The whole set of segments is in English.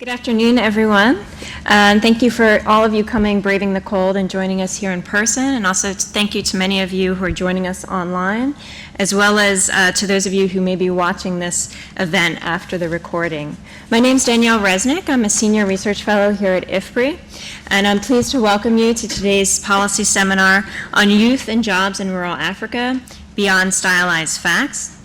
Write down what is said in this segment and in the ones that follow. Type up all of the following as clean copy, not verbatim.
Good afternoon, everyone. And thank you for all of you coming, braving the cold, and joining us here in person. And also thank you to many of you who are joining us online, as well as to those of you who may be watching this event after the recording. My name is Danielle Resnick. I'm a senior research fellow here at IFPRI, and I'm pleased to welcome you to today's policy seminar on youth and jobs in rural Africa, Beyond Stylized Facts.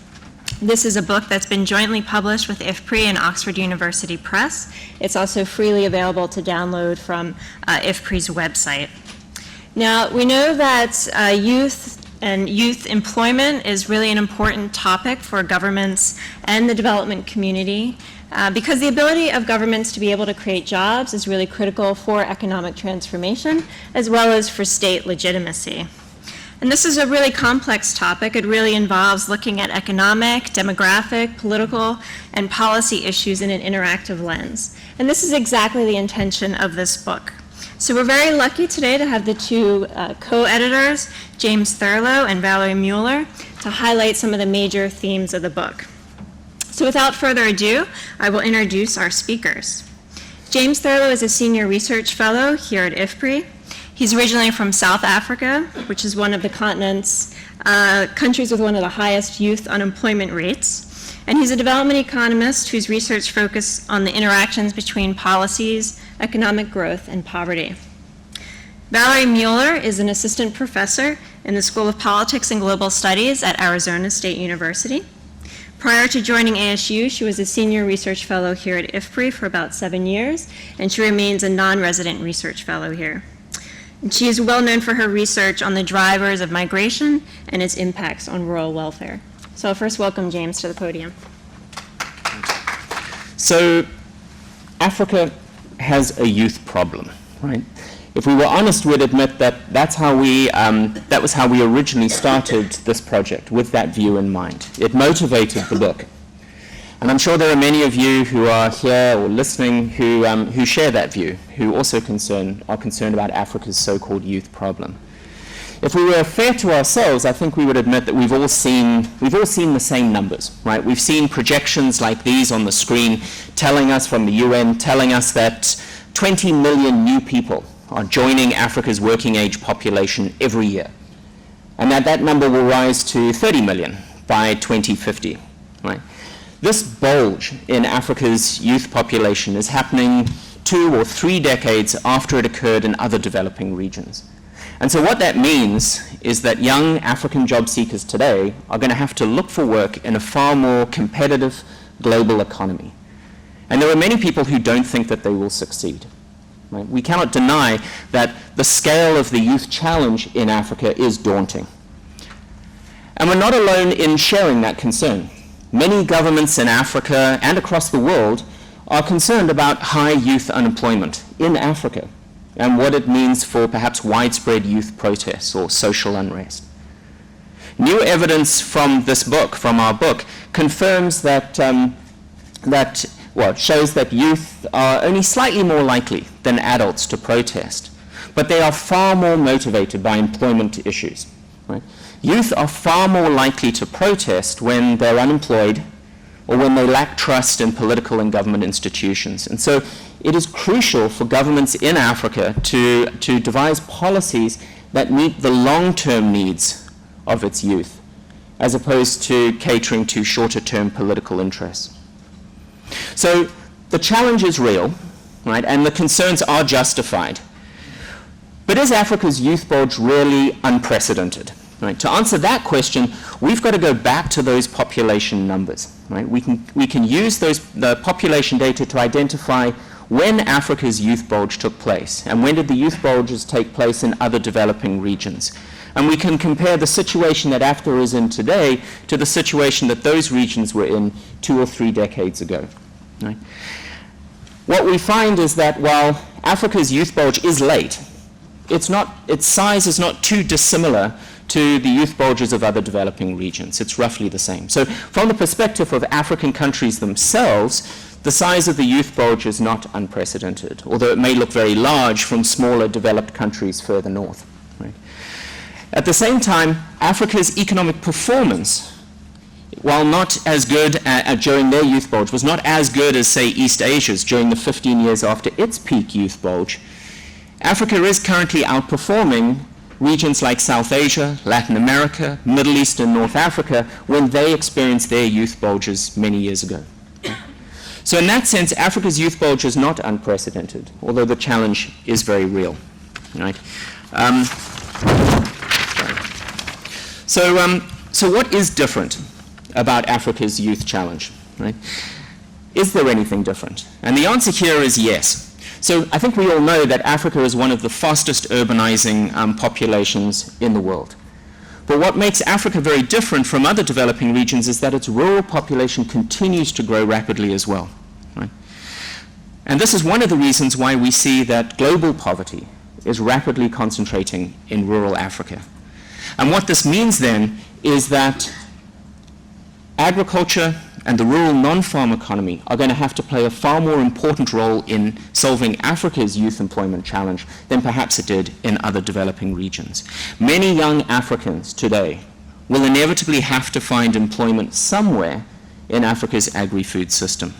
This is a book that's been jointly published with IFPRI and Oxford University Press. It's also freely available to download from IFPRI's website. Now, we know that youth and youth employment is really an important topic for governments and the development community because the ability of governments to be able to create jobs is really critical for economic transformation as well as for state legitimacy. And this is a really complex topic. It really involves looking at economic, demographic, political, and policy issues in an interactive lens. And this is exactly the intention of this book. So we're very lucky today to have the two co-editors, James Thurlow and Valerie Mueller, to highlight some of the major themes of the book. So without further ado, I will introduce our speakers. James Thurlow is a senior research fellow here at IFPRI. He's originally from South Africa, which is one of the continent's countries with one of the highest youth unemployment rates. And he's a development economist whose research focuses on the interactions between policies, economic growth, and poverty. Valerie Mueller is an assistant professor in the School of Politics and Global Studies at Arizona State University. Prior to joining ASU, she was a senior research fellow here at IFPRI for about 7 years, and she remains a non-resident research fellow here. And she is well known for her research on the drivers of migration and its impacts on rural welfare. So I'll first welcome James to the podium. So Africa has a youth problem, right? If we were honest, we'd admit that that was how we originally started this project, with that view in mind. It motivated the book. And I'm sure there are many of you who are here or listening who share that view, who also are concerned about Africa's so-called youth problem. If we were fair to ourselves, I think we would admit that we've all seen the same numbers, right? We've seen projections like these on the screen telling us from the UN, telling us that 20 million new people are joining Africa's working age population every year. And that number will rise to 30 million by 2050, right? This bulge in Africa's youth population is happening 2 or 3 decades after it occurred in other developing regions. And so what that means is that young African job seekers today are going to have to look for work in a far more competitive global economy. And there are many people who don't think that they will succeed. Right? We cannot deny that the scale of the youth challenge in Africa is daunting. And we're not alone in sharing that concern. Many governments in Africa and across the world are concerned about high youth unemployment in Africa and what it means for perhaps widespread youth protests or social unrest. New evidence from this book, from our book, confirms shows that youth are only slightly more likely than adults to protest, but they are far more motivated by employment issues. Right? Youth are far more likely to protest when they're unemployed or when they lack trust in political and government institutions. And so it is crucial for governments in Africa to devise policies that meet the long-term needs of its youth, as opposed to catering to shorter-term political interests. So the challenge is real, right, and the concerns are justified. But is Africa's youth bulge really unprecedented? Right. To answer that question, we've got to go back to those population numbers. Right. We can use the population data to identify when Africa's youth bulge took place and when did the youth bulges take place in other developing regions. And we can compare the situation that Africa is in today to the situation that those regions were in 2 or 3 decades ago. Right. What we find is that while Africa's youth bulge is late, its size is not too dissimilar to the youth bulges of other developing regions. It's roughly the same. So from the perspective of African countries themselves, the size of the youth bulge is not unprecedented, although it may look very large from smaller developed countries further north. Right? At the same time, Africa's economic performance while not as good during their youth bulge, was not as good as, say, East Asia's during the 15 years after its peak youth bulge, Africa is currently outperforming regions like South Asia, Latin America, Middle East, and North Africa when they experienced their youth bulges many years ago. So in that sense, Africa's youth bulge is not unprecedented, although the challenge is very real. Right? So what is different about Africa's youth challenge? Right? Is there anything different? And the answer here is yes. So I think we all know that Africa is one of the fastest urbanizing populations in the world. But what makes Africa very different from other developing regions is that its rural population continues to grow rapidly as well. Right? And this is one of the reasons why we see that global poverty is rapidly concentrating in rural Africa. And what this means then is that agriculture and the rural non-farm economy are going to have to play a far more important role in solving Africa's youth employment challenge than perhaps it did in other developing regions. Many young Africans today will inevitably have to find employment somewhere in Africa's agri-food system.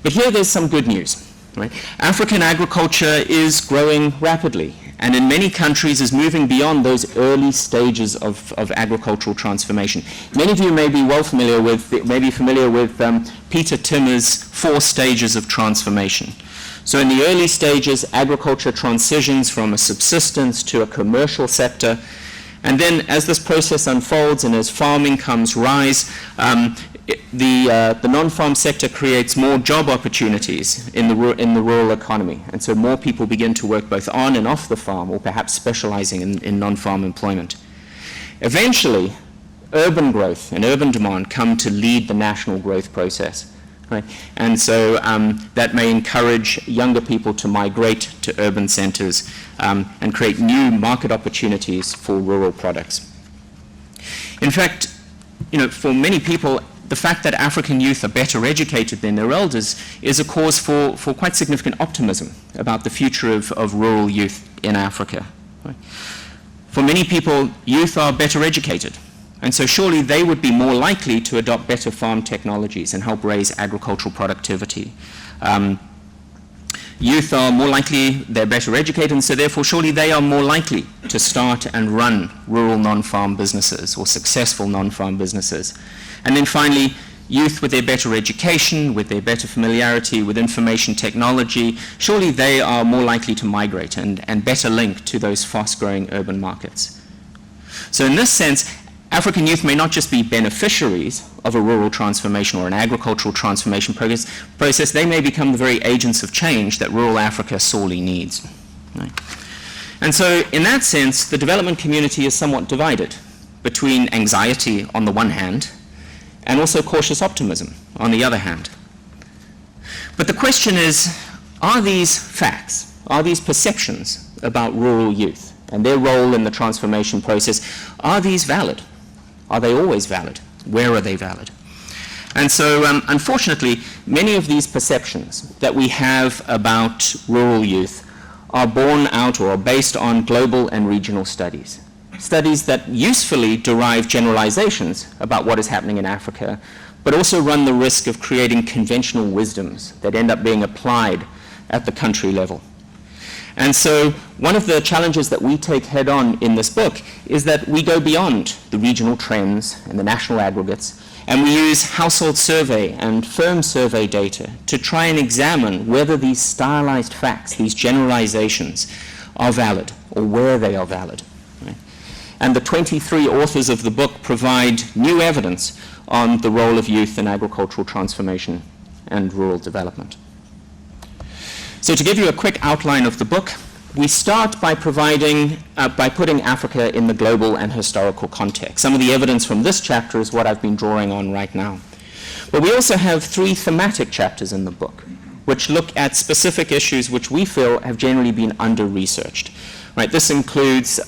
But here there's some good news. Right? African agriculture is growing rapidly, and in many countries is moving beyond those early stages of agricultural transformation. Many of you may be familiar with Peter Timmer's 4 stages of transformation. So in the early stages, agriculture transitions from a subsistence to a commercial sector, and then as this process unfolds and as farm incomes rise, the non-farm sector creates more job opportunities in the rural economy, and so more people begin to work both on and off the farm, or perhaps specializing in non-farm employment. Eventually, urban growth and urban demand come to lead the national growth process. Right? And so that may encourage younger people to migrate to urban centers and create new market opportunities for rural products. In fact, for many people, the fact that African youth are better educated than their elders is a cause for quite significant optimism about the future of rural youth in Africa. Right? For many people, youth are better educated, and so surely they would be more likely to adopt better farm technologies and help raise agricultural productivity. Youth are more likely, they're better educated, and so therefore surely they are more likely to start and run rural non-farm businesses or successful non-farm businesses. And then finally, youth with their better education, with their better familiarity with information technology, surely they are more likely to migrate and better linked to those fast-growing urban markets. So in this sense, African youth may not just be beneficiaries of a rural transformation or an agricultural transformation process, they may become the very agents of change that rural Africa sorely needs. Right? And so in that sense, the development community is somewhat divided between anxiety on the one hand and also cautious optimism on the other hand. But the question is, are these facts, are these perceptions about rural youth and their role in the transformation process, are these valid? Are they always valid? Where are they valid? And so, unfortunately, many of these perceptions that we have about rural youth are born out or are based on global and regional studies. Studies that usefully derive generalizations about what is happening in Africa, but also run the risk of creating conventional wisdoms that end up being applied at the country level. And so one of the challenges that we take head on in this book is that we go beyond the regional trends and the national aggregates, and we use household survey and firm survey data to try and examine whether these stylized facts, these generalizations, are valid or where they are valid. Right? And the 23 authors of the book provide new evidence on the role of youth in agricultural transformation and rural development. So to give you a quick outline of the book, we start by putting Africa in the global and historical context. Some of the evidence from this chapter is what I've been drawing on right now. But we also have 3 thematic chapters in the book, which look at specific issues which we feel have generally been under-researched. Right? This includes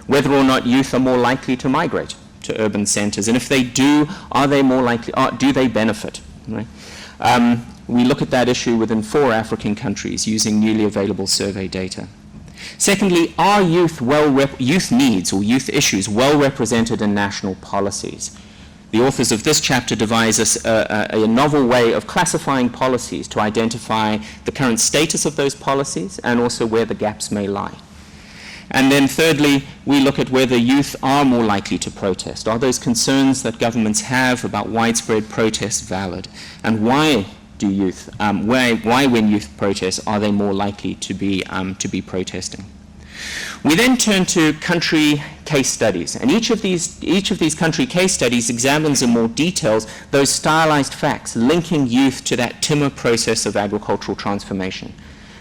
whether or not youth are more likely to migrate to urban centers, and if they do, are they more likely, do they benefit? Right? We look at that issue within 4 African countries using newly available survey data. Secondly, are youth needs or youth issues well represented in national policies? The authors of this chapter devise a novel way of classifying policies to identify the current status of those policies and also where the gaps may lie. And then thirdly, we look at whether youth are more likely to protest. Are those concerns that governments have about widespread protests valid? And why do youth, why when youth protest are they more likely to be protesting? We then turn to country case studies, and each of these country case studies examines in more details those stylized facts linking youth to that timber process of agricultural transformation.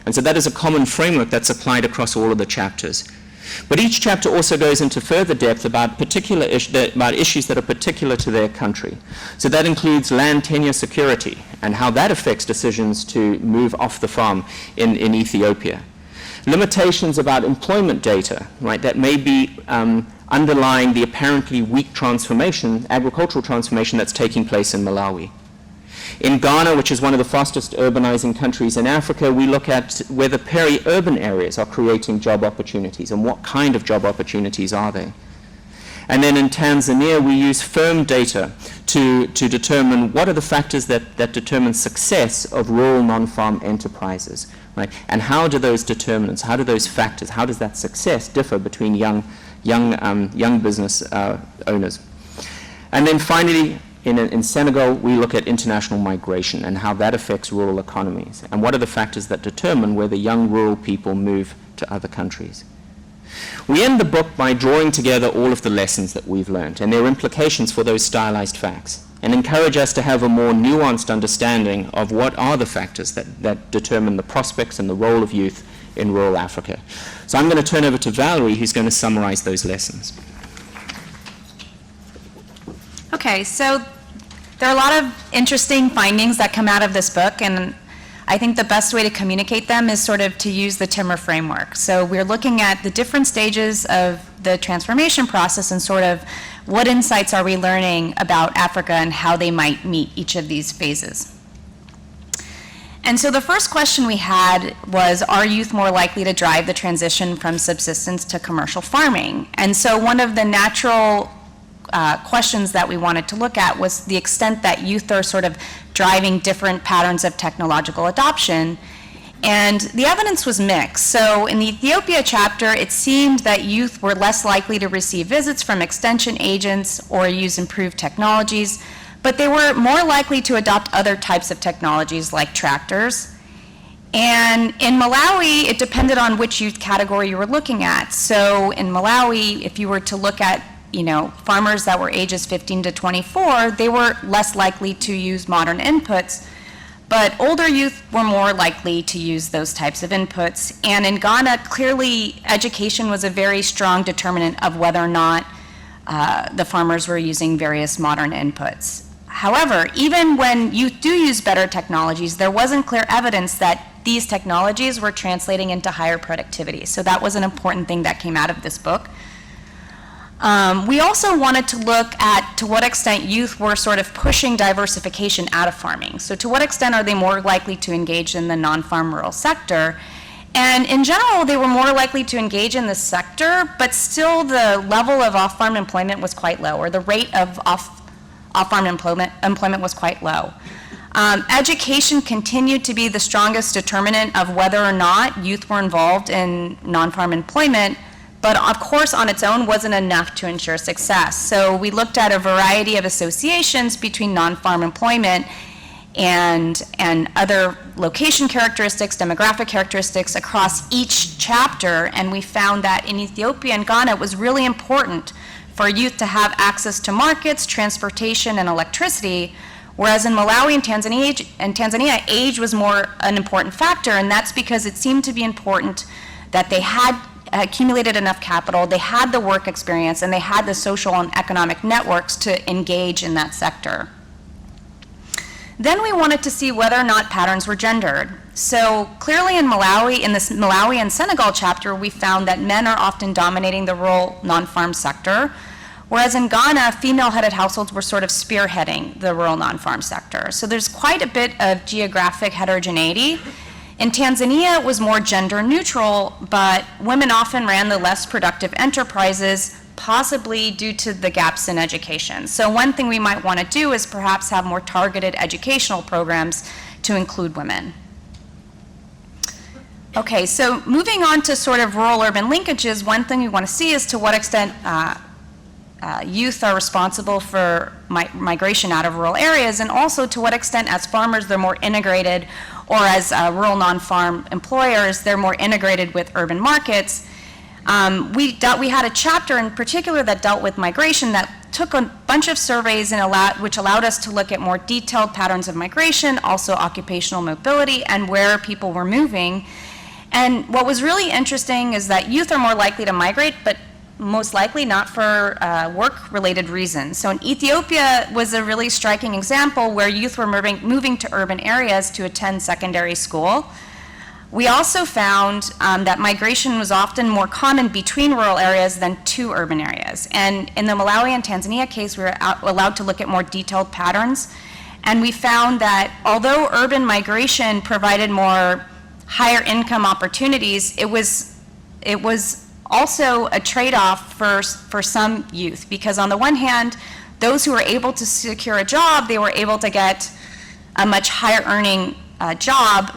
And so that is a common framework that's applied across all of the chapters. But each chapter also goes into further depth about issues that are particular to their country. So that includes land tenure security and how that affects decisions to move off the farm in Ethiopia. Limitations about employment data, right, that may be underlying the apparently weak transformation, agricultural transformation that's taking place in Malawi. In Ghana, which is one of the fastest urbanizing countries in Africa, we look at whether peri-urban areas are creating job opportunities and what kind of job opportunities are they. And then in Tanzania, we use firm data to determine what are the factors that determine success of rural non-farm enterprises, right? And how do those determinants, how do those factors, how does that success differ between young business owners? And then finally, in Senegal, we look at international migration and how that affects rural economies, and what are the factors that determine whether young rural people move to other countries. We end the book by drawing together all of the lessons that we've learned and their implications for those stylized facts, and encourage us to have a more nuanced understanding of what are the factors that determine the prospects and the role of youth in rural Africa. So I'm going to turn over to Valerie, who's going to summarize those lessons. Okay, so there are a lot of interesting findings that come out of this book, and I think the best way to communicate them is sort of to use the Timmer framework. So we're looking at the different stages of the transformation process and sort of what insights are we learning about Africa and how they might meet each of these phases. And so the first question we had was, are youth more likely to drive the transition from subsistence to commercial farming? And so one of the natural questions that we wanted to look at was the extent that youth are sort of driving different patterns of technological adoption. And the evidence was mixed. So in the Ethiopia chapter, it seemed that youth were less likely to receive visits from extension agents or use improved technologies, but they were more likely to adopt other types of technologies like tractors. And in Malawi, it depended on which youth category you were looking at. So in Malawi, if you were to look at farmers that were ages 15 to 24, they were less likely to use modern inputs, but older youth were more likely to use those types of inputs. And in Ghana, clearly education was a very strong determinant of whether or not the farmers were using various modern inputs. However, even when youth do use better technologies, there wasn't clear evidence that these technologies were translating into higher productivity. So that was an important thing that came out of this book. We also wanted to look at to what extent youth were sort of pushing diversification out of farming. So to what extent are they more likely to engage in the non-farm rural sector? And in general, they were more likely to engage in this sector, but still the level of off-farm employment was quite low, or the rate of off-farm employment was quite low. Education continued to be the strongest determinant of whether or not youth were involved in non-farm employment, but of course on its own wasn't enough to ensure success. So we looked at a variety of associations between non-farm employment and other location characteristics, demographic characteristics across each chapter, and we found that in Ethiopia and Ghana it was really important for youth to have access to markets, transportation, and electricity, whereas in Malawi and Tanzania, age was more an important factor, and that's because it seemed to be important that they had accumulated enough capital, they had the work experience, and they had the social and economic networks to engage in that sector. Then we wanted to see whether or not patterns were gendered. So clearly in Malawi, in this Malawi and Senegal chapter, we found that men are often dominating the rural non-farm sector, whereas in Ghana, female-headed households were sort of spearheading the rural non-farm sector. So there's quite a bit of geographic heterogeneity. In Tanzania, it was more gender neutral, but women often ran the less productive enterprises, possibly due to the gaps in education. So one thing we might want to do is perhaps have more targeted educational programs to include women. Okay, so moving on to sort of rural-urban linkages, one thing we want to see is to what extent youth are responsible for migration out of rural areas, and also to what extent as farmers they're more integrated, or as rural non-farm employers they're more integrated with urban markets. We had a chapter in particular that dealt with migration that took a bunch of surveys and which allowed us to look at more detailed patterns of migration, also occupational mobility, and where people were moving. And what was really interesting is that youth are more likely to migrate, but most likely not for work-related reasons. So in Ethiopia was a really striking example where youth were moving to urban areas to attend secondary school. We also found that migration was often more common between rural areas than to urban areas. And in the Malawi and Tanzania case, we were allowed to look at more detailed patterns. And we found that although urban migration provided more higher income opportunities, it was also a trade-off for some youth, because on the one hand, those who were able to secure a job, they were able to get a much higher earning job.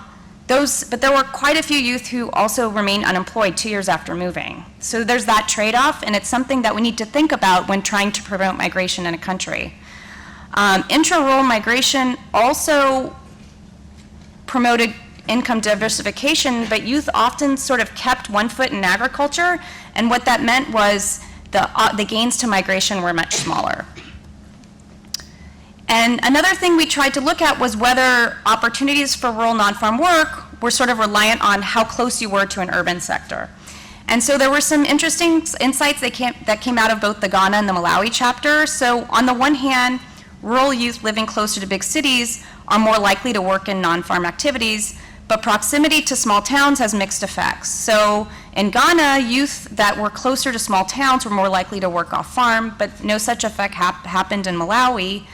But there were quite a few youth who also remained unemployed 2 years after moving. So there's that trade-off, and it's something that we need to think about when trying to promote migration in a country. Intra-rural migration also promoted income diversification, but youth often sort of kept one foot in agriculture, and what that meant was the gains to migration were much smaller. And another thing we tried to look at was whether opportunities for rural non-farm work were sort of reliant on how close you were to an urban sector. And so there were some interesting insights that came out of both the Ghana and the Malawi chapter. So on the one hand, rural youth living closer to big cities are more likely to work in non-farm activities, but proximity to small towns has mixed effects. So in Ghana, youth that were closer to small towns were more likely to work off farm, but no such effect happened in Malawi.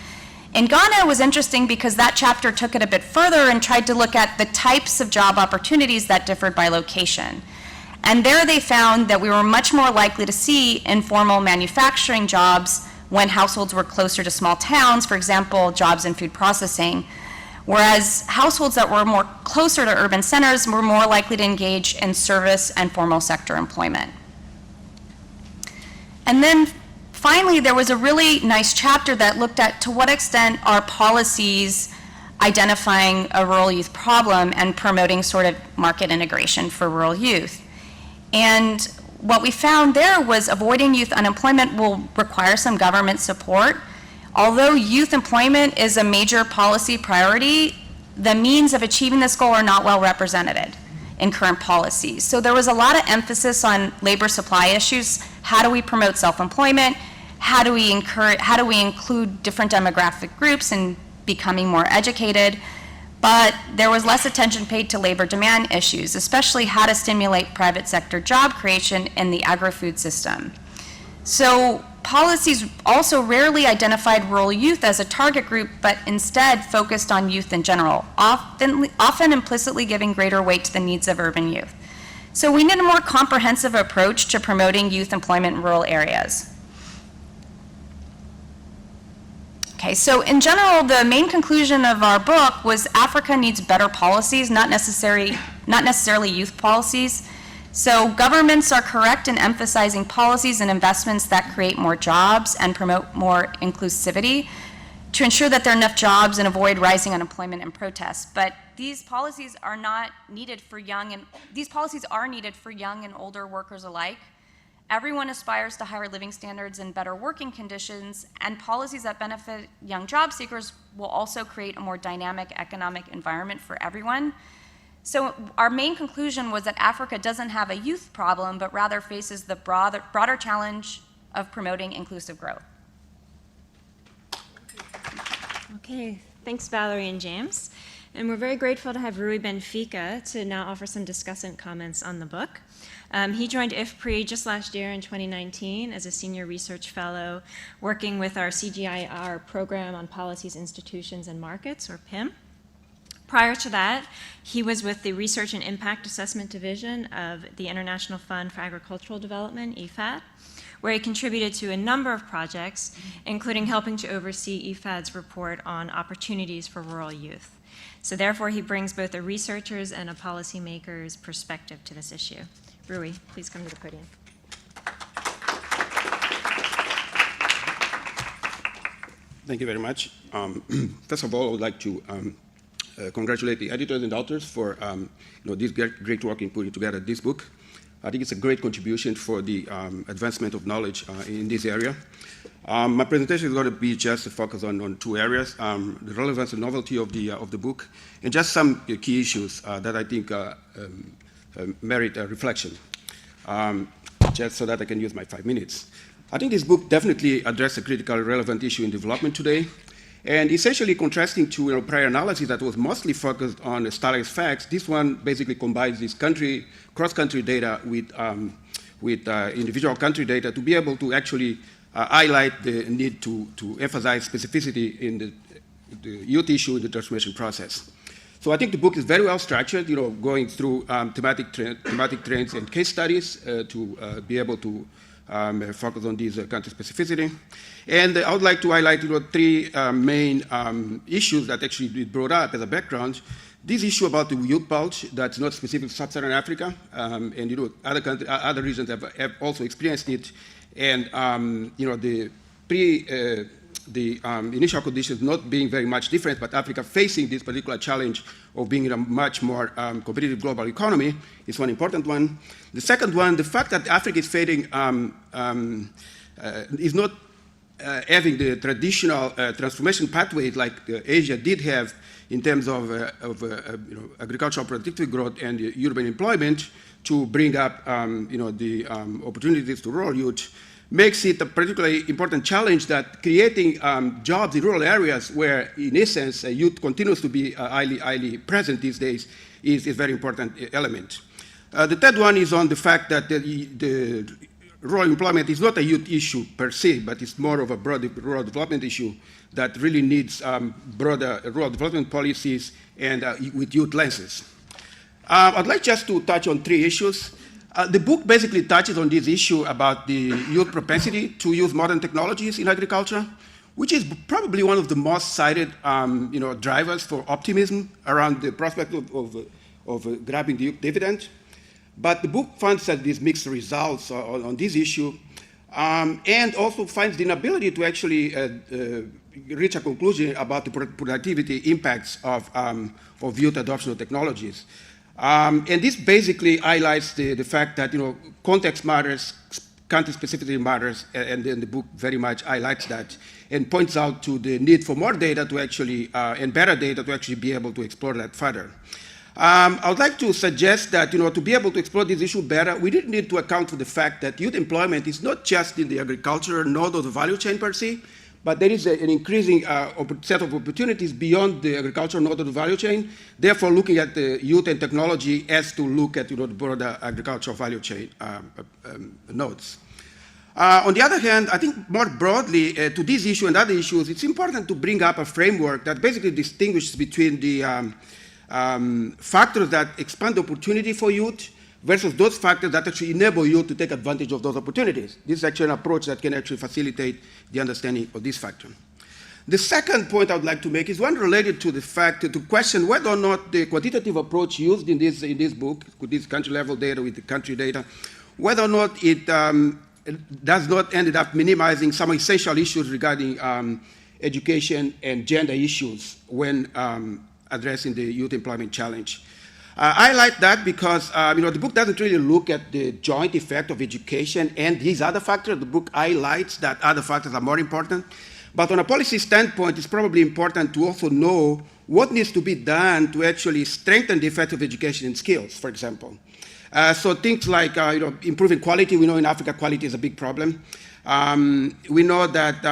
In Ghana, it was interesting because that chapter took it a bit further and tried to look at the types of job opportunities that differed by location. And there they found that we were much more likely to see informal manufacturing jobs when households were closer to small towns, for example, jobs in food processing, whereas households that were more closer to urban centers were more likely to engage in service and formal sector employment. And then finally, there was a really nice chapter that looked at to what extent are policies identifying a rural youth problem and promoting sort of market integration for rural youth. And what we found there was avoiding youth unemployment will require some government support. Although youth employment is a major policy priority, the means of achieving this goal are not well represented in current policies. So there was a lot of emphasis on labor supply issues. How do we promote self-employment? How do we include different demographic groups in becoming more educated? But there was less attention paid to labor demand issues, especially how to stimulate private sector job creation in the agri-food system. So policies also rarely identified rural youth as a target group, but instead focused on youth in general, often implicitly giving greater weight to the needs of urban youth. So we need a more comprehensive approach to promoting youth employment in rural areas. Okay, so in general, the main conclusion of our book was Africa needs better policies, not necessarily youth policies. So governments are correct in emphasizing policies and investments that create more jobs and promote more inclusivity to ensure that there are enough jobs and avoid rising unemployment and protests. But these policies are not needed for these policies are needed for young and older workers alike. Everyone aspires to higher living standards and better working conditions, and policies that benefit young job seekers will also create a more dynamic economic environment for everyone. So our main conclusion was that Africa doesn't have a youth problem, but rather faces the broader challenge of promoting inclusive growth. Okay, thanks Valerie and James. And we're very grateful to have Rui Benfica to now offer some discussant comments on the book. He joined IFPRI just last year in 2019 as a senior research fellow working with our CGIAR program on policies, institutions, and markets, or PIM. Prior to that, he was with the Research and Impact Assessment Division of the International Fund for Agricultural Development, IFAD, where he contributed to a number of projects, including helping to oversee IFAD's report on opportunities for rural youth. So therefore, he brings both a researcher's and a policymaker's perspective to this issue. Rui, please come to the podium. Thank you very much. First of all, I would like to congratulate the editors and authors for this great work in putting together this book. I think it's a great contribution for the advancement of knowledge in this area. My presentation is going to be just a focus on two areas, the relevance and novelty of the book, and just some key issues that I think merit a reflection, just so that I can use my 5 minutes. I think this book definitely addressed a critically relevant issue in development today, and essentially contrasting to prior analysis that was mostly focused on stylized facts. This one basically combines this cross-country data with individual country data to be able to actually highlight the need to emphasize specificity in the youth issue in the transformation process. So I think the book is very well structured, going through thematic trends and case studies to be able to focus on these country specificity. And I would like to highlight three main issues that actually we brought up as a background. This issue about the youth bulge that's not specific to Sub-Saharan Africa, and other regions have also experienced it. And the initial conditions not being very much different, but Africa facing this particular challenge of being in a much more competitive global economy is one important one. The second one, the fact that Africa is fading, is not having the traditional transformation pathways like Asia did have in terms of agricultural productivity growth and urban employment to bring up the opportunities to rural youth, makes it a particularly important challenge that creating jobs in rural areas where, in essence, youth continues to be highly present these days is a very important element. The third one is on the fact that the rural employment is not a youth issue per se, but it's more of a broad rural development issue that really needs broader rural development policies and with youth lenses. I'd like just to touch on three issues. The book basically touches on this issue about the youth propensity to use modern technologies in agriculture, which is probably one of the most cited drivers for optimism around the prospect of grabbing the youth dividend. But the book finds that these mixed results on this issue, and also finds the inability to actually reach a conclusion about the productivity impacts of youth adoption of technologies. And this basically highlights the fact that context matters, country specificity matters, and then the book very much highlights that and points out to the need for more data to actually and better data to actually be able to explore that further. I would like to suggest that to be able to explore this issue better, we did need to account for the fact that youth employment is not just in the agricultural node of the value chain per se, but there is an increasing set of opportunities beyond the agricultural node of the value chain. Therefore, looking at the youth and technology has to look at the broader agricultural value chain nodes. On the other hand, I think more broadly to this issue and other issues, it's important to bring up a framework that basically distinguishes between the factors that expand opportunity for youth versus those factors that actually enable youth to take advantage of those opportunities. This is actually an approach that can actually facilitate the understanding of this factor. The second point I would like to make is one related to the fact to question whether or not the quantitative approach used in this book, with this country level data, with the country data, whether or not it does not end up minimizing some essential issues regarding education and gender issues when addressing the youth employment challenge. I like that because the book doesn't really look at the joint effect of education and these other factors. The book highlights that other factors are more important. But on a policy standpoint, it's probably important to also know what needs to be done to actually strengthen the effect of education and skills, for example. So things like improving quality. We know in Africa quality is a big problem. We know that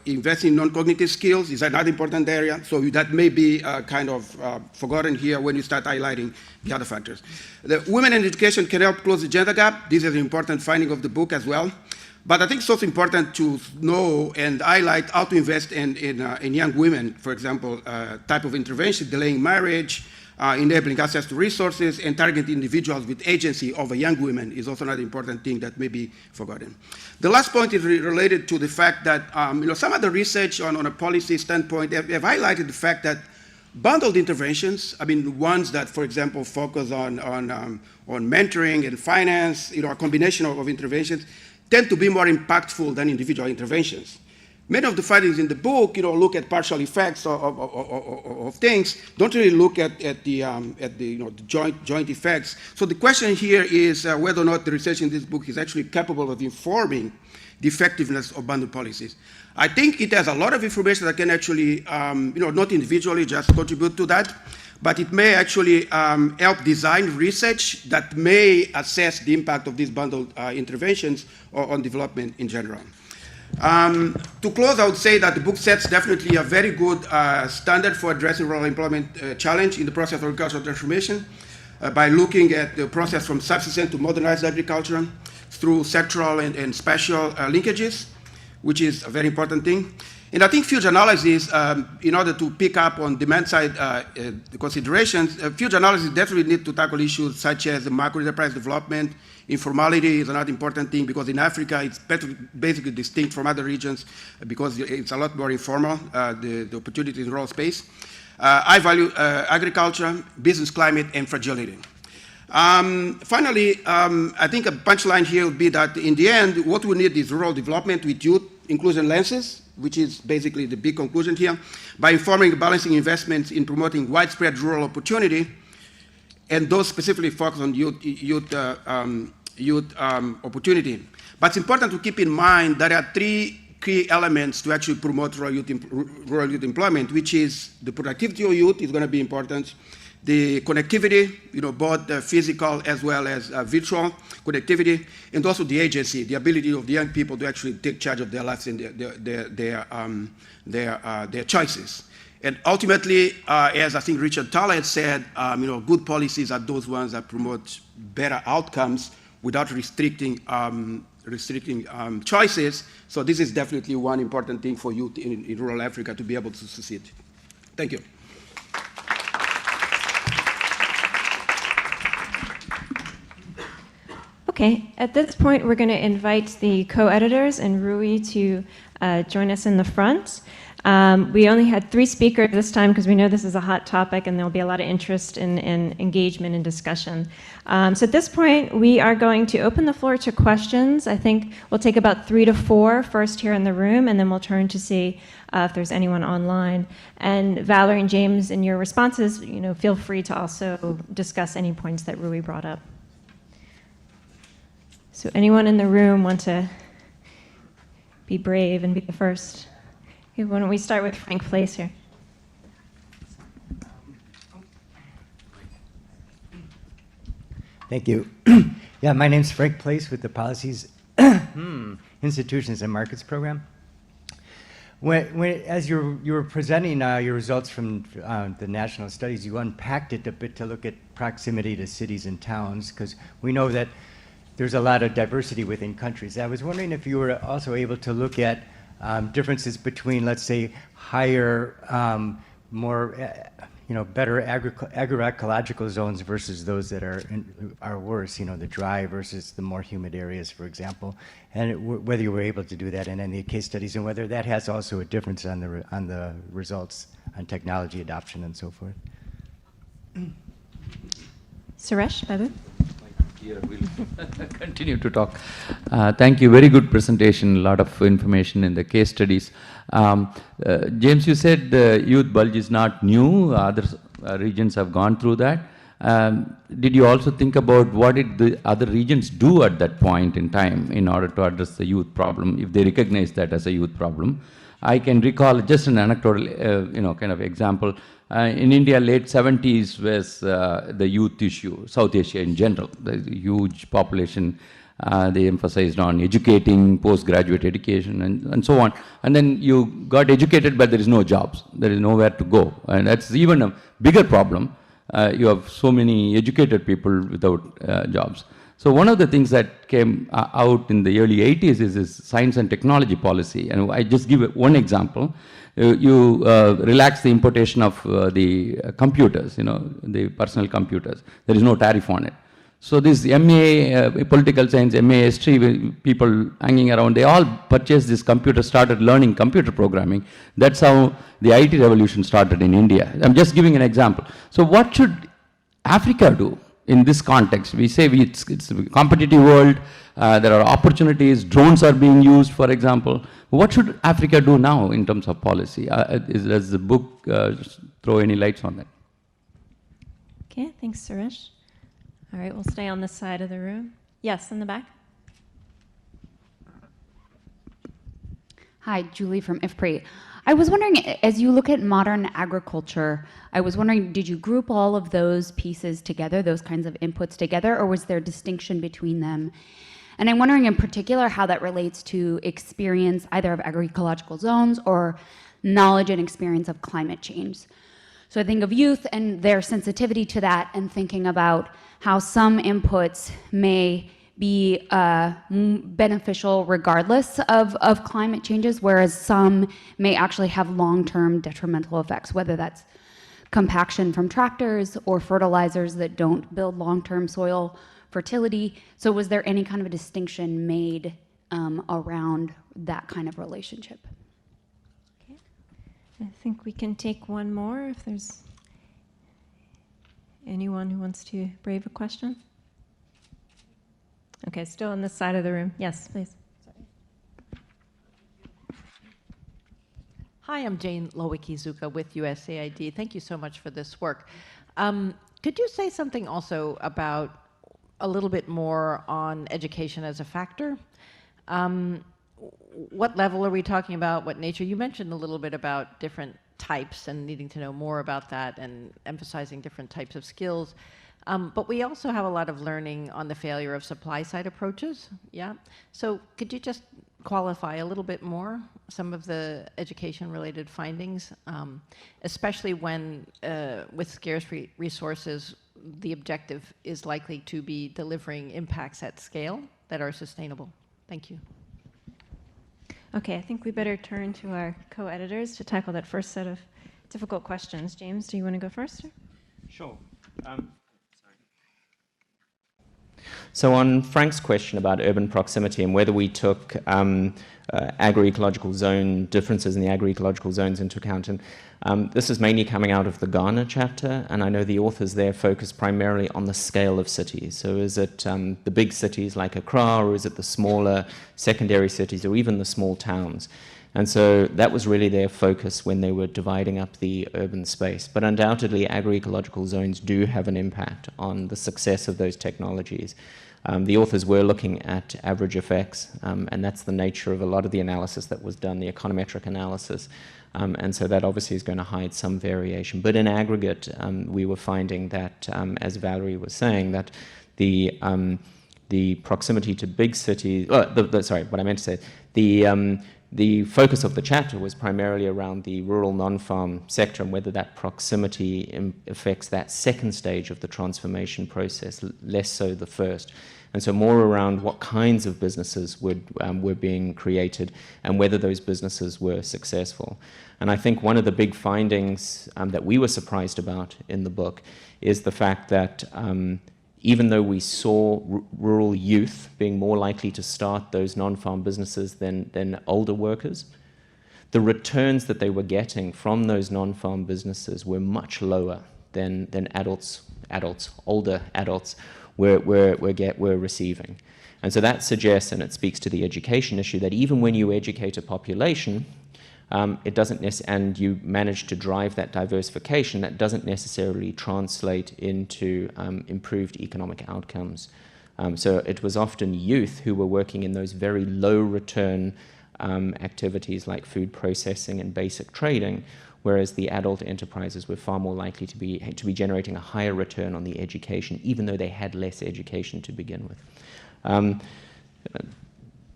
investing in non-cognitive skills is another important area, so that may be kind of forgotten here when you start highlighting the other factors. The women in education can help close the gender gap. This is an important finding of the book as well. But I think it's also important to know and highlight how to invest in young women, for example, type of intervention, delaying marriage, enabling access to resources, and target individuals with agency over young women is also another important thing that may be forgotten. The last point is related to the fact that some of the research on a policy standpoint have highlighted the fact that bundled interventions, ones that, for example, focus on mentoring and finance, a combination of interventions, tend to be more impactful than individual interventions. Many of the findings in the book, look at partial effects of things, don't really look at the joint effects. So the question here is whether or not the research in this book is actually capable of informing the effectiveness of bundle policies. I think it has a lot of information that can actually, not individually just contribute to that, but it may actually help design research that may assess the impact of these bundled interventions on development in general. To close, I would say that the book sets definitely a very good standard for addressing rural employment challenge in the process of agricultural transformation by looking at the process from subsistence to modernized agriculture through sectoral and spatial linkages, which is a very important thing. And I think future analysis, in order to pick up on demand side considerations, future analysis definitely need to tackle issues such as the macro enterprise development. Informality is another important thing because in Africa it's basically distinct from other regions because it's a lot more informal, the opportunities in rural space. High value agriculture, business climate, and fragility. Finally, I think a punchline here would be that in the end, what we need is rural development with youth inclusion lenses, which is basically the big conclusion here, by informing and balancing investments in promoting widespread rural opportunity, and those specifically focus on youth opportunity. But it's important to keep in mind that there are three key elements to actually promote rural youth employment, which is the productivity of youth is going to be important, the connectivity, both physical as well as virtual connectivity, and also the agency, the ability of the young people to actually take charge of their lives and their choices. And ultimately, as I think Richard Thurlow had said, good policies are those ones that promote better outcomes without restricting choices. So this is definitely one important thing for youth in rural Africa to be able to succeed. Thank you. Okay, at this point, we're going to invite the co-editors and Rui to join us in the front. We only had 3 speakers this time because we know this is a hot topic and there'll be a lot of interest in engagement and discussion. So at this point, we are going to open the floor to questions. I think we'll take about 3 to 4 first here in the room, and then we'll turn to see if there's anyone online. And Valerie and James, in your responses, feel free to also discuss any points that Rui brought up. So anyone in the room want to be brave and be the first? Okay, why don't we start with Frank Place here? Thank you. Yeah, my name's Frank Place with the Policies, Institutions and Markets Program. As you were presenting your results from the national studies, you unpacked it a bit to look at proximity to cities and towns, because we know that there's a lot of diversity within countries. I was wondering if you were also able to look at differences between, let's say, higher, better agroecological zones versus those that are worse, the dry versus the more humid areas, for example, and whether you were able to do that in any case studies, and whether that has also a difference on the results on technology adoption and so forth. Suresh, Babu? Here we'll continue to talk. Thank you. Very good presentation. A lot of information in the case studies. James, you said the youth bulge is not new. Other regions have gone through that. Did you also think about what did the other regions do at that point in time in order to address the youth problem, if they recognize that as a youth problem? I can recall just an anecdotal, kind of example. In India, late 70s was the youth issue, South Asia in general, the huge population. They emphasized on educating, postgraduate education, and so on. And then you got educated, but there is no jobs. There is nowhere to go. And that's even a bigger problem. You have so many educated people without jobs. So one of the things that came out in the early 80s is this science and technology policy. And I just give one example. You relax the importation of the computers, the personal computers. There is no tariff on it. So this MA, political science, MA history, people hanging around, they all purchased this computer, started learning computer programming. That's how the IT revolution started in India. I'm just giving an example. So what should Africa do in this context? We say it's a competitive world, there are opportunities, drones are being used, for example. What should Africa do now in terms of policy? Does the book throw any lights on that? Okay, thanks, Suresh. All right, we'll stay on this side of the room. Yes, in the back. Hi, Julie from IFPRI. I was wondering, as you look at modern agriculture, I was wondering, did you group all of those pieces together, those kinds of inputs together, or was there distinction between them? And I'm wondering in particular how that relates to experience either of agroecological zones or knowledge and experience of climate change. So I think of youth and their sensitivity to that, and thinking about how some inputs may be beneficial regardless of climate changes, whereas some may actually have long-term detrimental effects, whether that's compaction from tractors or fertilizers that don't build long-term soil fertility. So was there any kind of a distinction made around that kind of relationship? Okay. I think we can take one more if there's anyone who wants to brave a question. Okay, still on this side of the room. Yes, please. Hi, I'm Jane Lowicki-Zuka with USAID. Thank you so much for this work. Could you say something also about a little bit more on education as a factor? What level are we talking about? What nature? You mentioned a little bit about different types and needing to know more about that and emphasizing different types of skills. But we also have a lot of learning on the failure of supply-side approaches. Yeah. So could you just qualify a little bit more some of the education-related findings, especially when with scarce resources, the objective is likely to be delivering impacts at scale that are sustainable. Thank you. Okay, I think we better turn to our co-editors to tackle that first set of difficult questions. James, do you want to go first? Sure. So on Frank's question about urban proximity and whether we took agroecological zone differences in the agroecological zones into account, and this is mainly coming out of the Ghana chapter, and I know the authors there focus primarily on the scale of cities. So is it the big cities like Accra, or is it the smaller secondary cities, or even the small towns? And so that was really their focus when they were dividing up the urban space. But undoubtedly, agroecological zones do have an impact on the success of those technologies. The authors were looking at average effects, and that's the nature of a lot of the analysis that was done, the econometric analysis. And so that obviously is going to hide some variation. But in aggregate, we were finding that, as Valerie was saying, that the proximity to big cities, sorry, what I meant to say, the focus of the chapter was primarily around the rural non-farm sector and whether that proximity affects that second stage of the transformation process, less so the first. And so more around what kinds of businesses were being created and whether those businesses were successful. And I think one of the big findings that we were surprised about in the book is the fact that even though we saw rural youth being more likely to start those non-farm businesses than older workers, the returns that they were getting from those non-farm businesses were much lower than older adults were receiving. And so that suggests, and it speaks to the education issue, that even when you educate a population, it doesn't and you manage to drive that diversification, that doesn't necessarily translate into improved economic outcomes. So it was often youth who were working in those very low return activities like food processing and basic trading, whereas the adult enterprises were far more likely to be generating a higher return on the education, even though they had less education to begin with.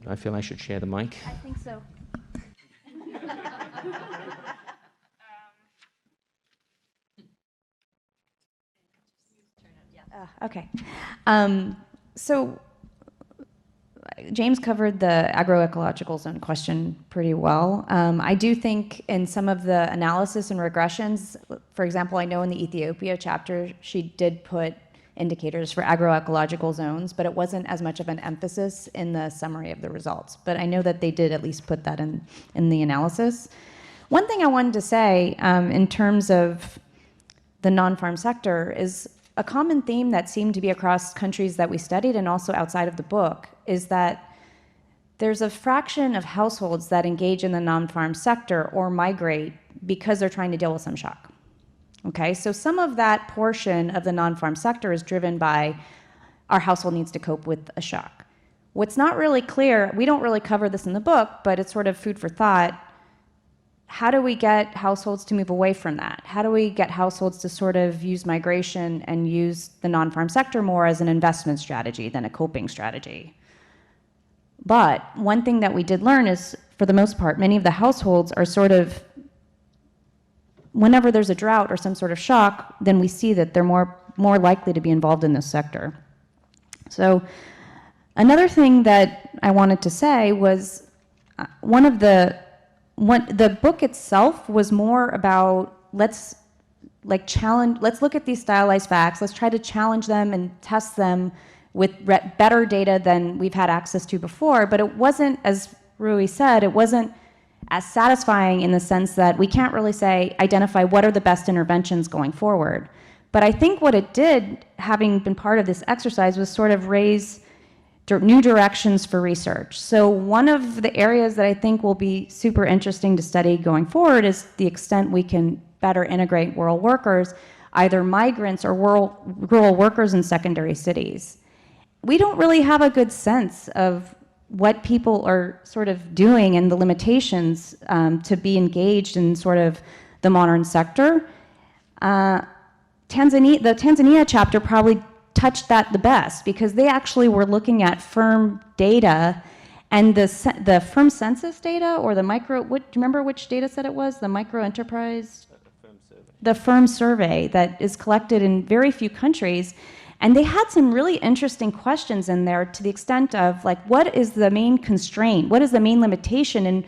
I feel I should share the mic. I think so. Okay. So James covered the agroecological zone question pretty well. I do think in some of the analysis and regressions, for example, I know in the Ethiopia chapter, she did put indicators for agroecological zones, but it wasn't as much of an emphasis in the summary of the results. But I know that they did at least put that in the analysis. One thing I wanted to say in terms of the non-farm sector is a common theme that seemed to be across countries that we studied and also outside of the book is that there's a fraction of households that engage in the non-farm sector or migrate because they're trying to deal with some shock. Okay, so some of that portion of the non-farm sector is driven by our household needs to cope with a shock. What's not really clear, we don't really cover this in the book, but it's sort of food for thought. How do we get households to move away from that? How do we get households to sort of use migration and use the non-farm sector more as an investment strategy than a coping strategy? But one thing that we did learn is, for the most part, many of the households are sort of, whenever there's a drought or some sort of shock, then we see that they're more likely to be involved in this sector. So another thing that I wanted to say was the book itself was more about let's look at these stylized facts, let's try to challenge them and test them with better data than we've had access to before, but it wasn't, as Rui said, it wasn't as satisfying in the sense that we can't really say, identify what are the best interventions going forward. But I think what it did, having been part of this exercise, was sort of raise new directions for research. So one of the areas that I think will be super interesting to study going forward is the extent we can better integrate rural workers, either migrants or rural workers in secondary cities. We don't really have a good sense of what people are sort of doing and the limitations to be engaged in sort of the modern sector. The Tanzania chapter probably touched that the best because they actually were looking at firm data and the firm census data or the micro, do you remember which data set it was? The micro enterprise? The firm survey that is collected in very few countries. And they had some really interesting questions in there to the extent of like, what is the main constraint? What is the main limitation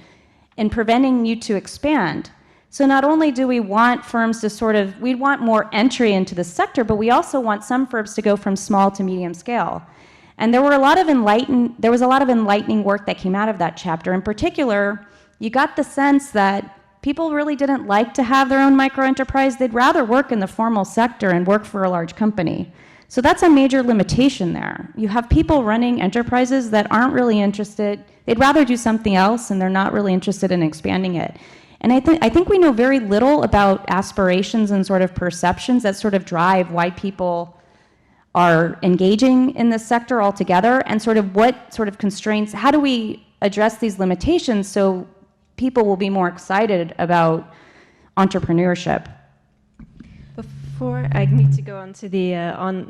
in preventing you to expand? So not only do we want firms to we want more entry into the sector, but we also want some firms to go from small to medium scale. And there was a lot of enlightening work that came out of that chapter. In particular, you got the sense that people really didn't like to have their own micro enterprise. They'd rather work in the formal sector and work for a large company. So that's a major limitation there. You have people running enterprises that aren't really interested. They'd rather do something else and they're not really interested in expanding it. And I think we know very little about aspirations and sort of perceptions that sort of drive why people are engaging in this sector altogether, and sort of what sort of constraints, how do we address these limitations so people will be more excited about entrepreneurship? Before I need to go on to the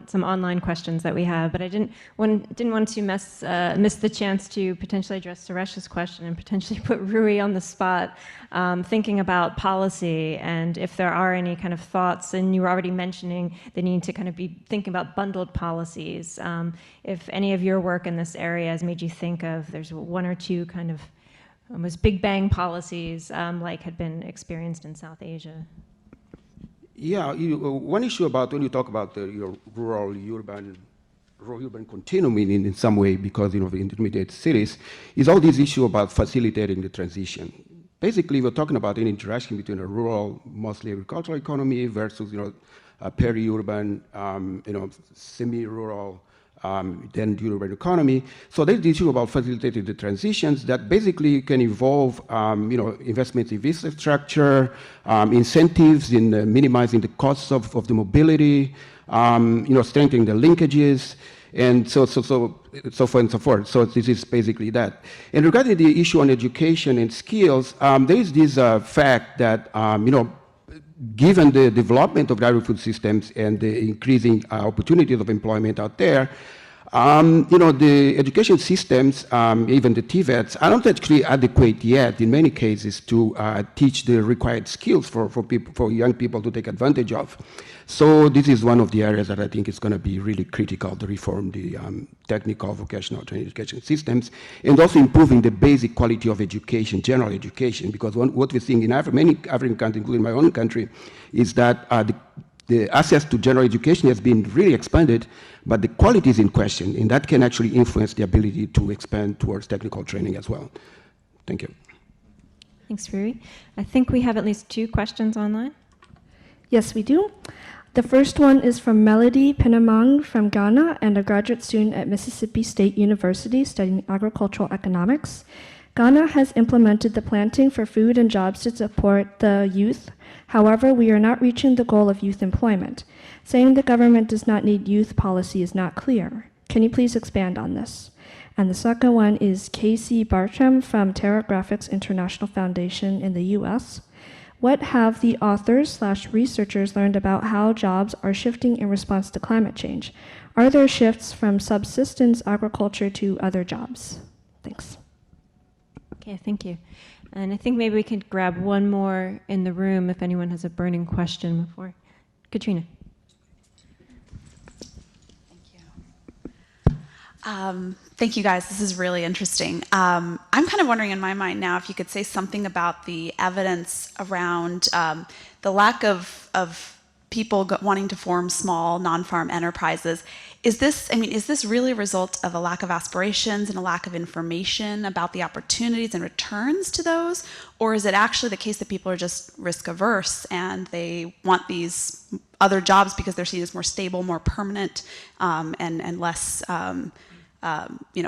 some online questions that we have, but I didn't want to miss the chance to potentially address Suresh's question and potentially put Rui on the spot, thinking about policy and if there are any kind of thoughts. And you were already mentioning the need to kind of be thinking about bundled policies. If any of your work in this area has made you think of, there's one or two kind of almost big bang policies like had been experienced in South Asia. Yeah, one issue about when you talk about your rural-urban continuum in some way because of the intermediate cities, is all this issue about facilitating the transition. Basically, we're talking about an interaction between a rural, mostly agricultural economy versus a peri-urban, semi-rural, then urban economy. So there's the issue about facilitating the transitions that basically can involve, investments in infrastructure, incentives in minimizing the costs of the mobility, strengthening the linkages, and so forth and so forth. So this is basically that. And regarding the issue on education and skills, there is this fact that, given the development of agri-food systems and the increasing opportunities of employment out there, The education systems, even the TVETs, are not actually adequate yet in many cases to teach the required skills for young people to take advantage of. So this is one of the areas that I think is going to be really critical to reform the technical, vocational training education systems, and also improving the basic quality of education, general education, because what we're seeing in many African countries, including my own country, is that the access to general education has been really expanded, but the quality is in question, and that can actually influence the ability to expand towards technical training as well. Thank you. Thanks, Rui. I think we have at least 2 questions online. Yes, we do. The first one is from Melody Pinamang from Ghana and a graduate student at Mississippi State University studying agricultural economics. Ghana has implemented the planting for food and jobs to support the youth. However, we are not reaching the goal of youth employment. Saying the government does not need youth policy is not clear. Can you please expand on this? And the second one is Casey Bartram from Terra Graphics International Foundation in the US. What have the authors/researchers learned about how jobs are shifting in response to climate change? Are there shifts from subsistence agriculture to other jobs? Thanks. Okay, thank you. And I think maybe we could grab one more in the room if anyone has a burning question before. Katrina. Thank you, guys. This is really interesting. I'm kind of wondering in my mind now if you could say something about the evidence around the lack of people wanting to form small non-farm enterprises. Is this really a result of a lack of aspirations and a lack of information about the opportunities and returns to those? Or is it actually the case that people are just risk averse and they want these other jobs because they're seen as more stable, more permanent, and less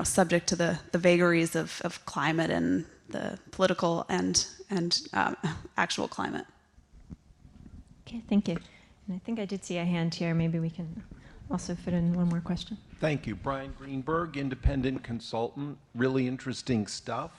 subject to the vagaries of climate and the political and actual climate? Okay, thank you. And I think I did see a hand here. Maybe we can also fit in one more question. Thank you. Brian Greenberg, independent consultant. Really interesting stuff.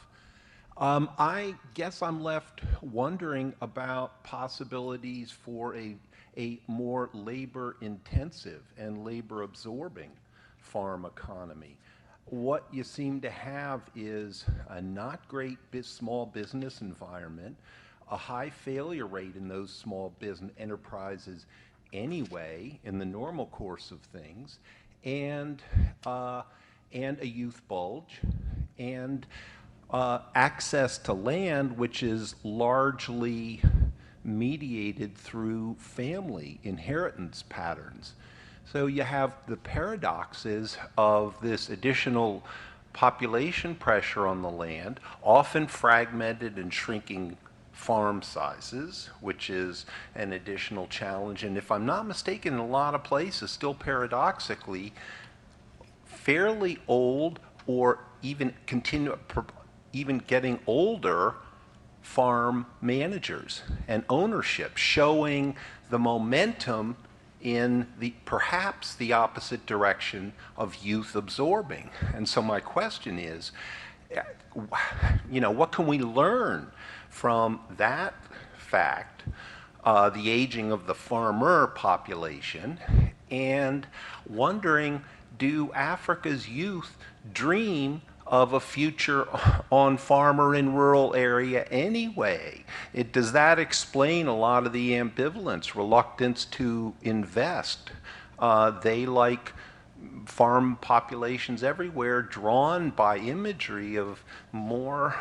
I guess I'm left wondering about possibilities for a more labor-intensive and labor-absorbing farm economy. What you seem to have is a not great small business environment, a high failure rate in those small business enterprises anyway in the normal course of things, and a youth bulge, and access to land which is largely mediated through family inheritance patterns. So you have the paradoxes of this additional population pressure on the land, often fragmented and shrinking farm sizes, which is an additional challenge. And if I'm not mistaken, in a lot of places, still paradoxically, fairly old or even getting older farm managers and ownership, showing the momentum in perhaps the opposite direction of youth absorbing. And so my question is, what can we learn from that fact, the aging of the farmer population, and wondering, do Africa's youth dream of a future on farm or in rural area anyway? Does that explain a lot of the ambivalence, reluctance to invest? They like farm populations everywhere, drawn by imagery of more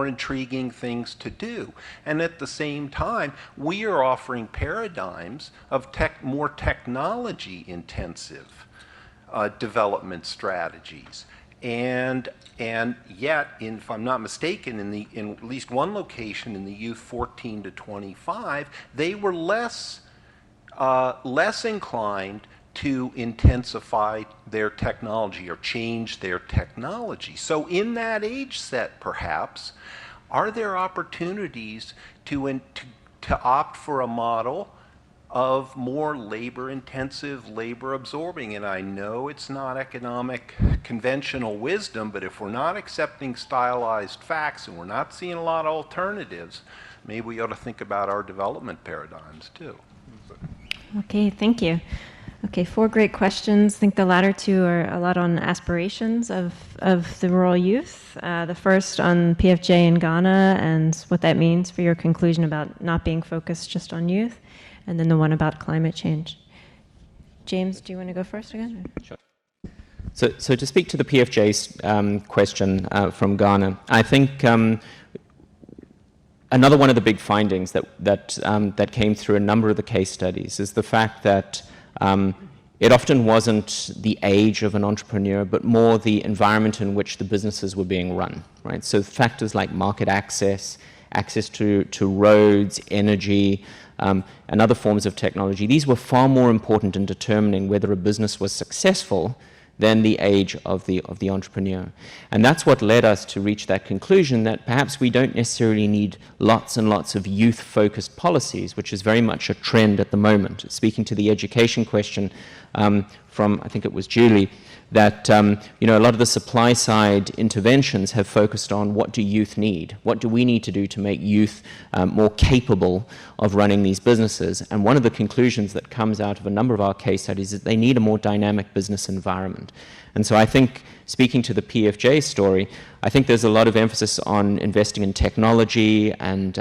intriguing things to do. And at the same time, we are offering paradigms of more technology intensive development strategies. And yet, if I'm not mistaken, in at least one location in the youth 14 to 25, they were less inclined to intensify their technology or change their technology. So in that age set, perhaps, are there opportunities to opt for a model of more labor-intensive, labor-absorbing? And I know it's not economic conventional wisdom, but if we're not accepting stylized facts and we're not seeing a lot of alternatives, maybe we ought to think about our development paradigms too. Okay, thank you. Okay, 4 great questions. I think the latter 2 are a lot on aspirations of the rural youth. The first on PFJ in Ghana and what that means for your conclusion about not being focused just on youth, and then the one about climate change. James, do you want to go first again? Sure. So to speak to the PFJ's question from Ghana, I think another one of the big findings that came through a number of the case studies is the fact that it often wasn't the age of an entrepreneur, but more the environment in which the businesses were being run, right? So factors like market access, access to roads, energy, and other forms of technology, these were far more important in determining whether a business was successful than the age of the entrepreneur. And that's what led us to reach that conclusion that perhaps we don't necessarily need lots and lots of youth-focused policies, which is very much a trend at the moment. Speaking to the education question from, I think it was Julie, that you know, a lot of the supply side interventions have focused on what do youth need? What do we need to do to make youth more capable of running these businesses? And one of the conclusions that comes out of a number of our case studies is that they need a more dynamic business environment. And so I think, speaking to the PFJ story, I think there's a lot of emphasis on investing in technology and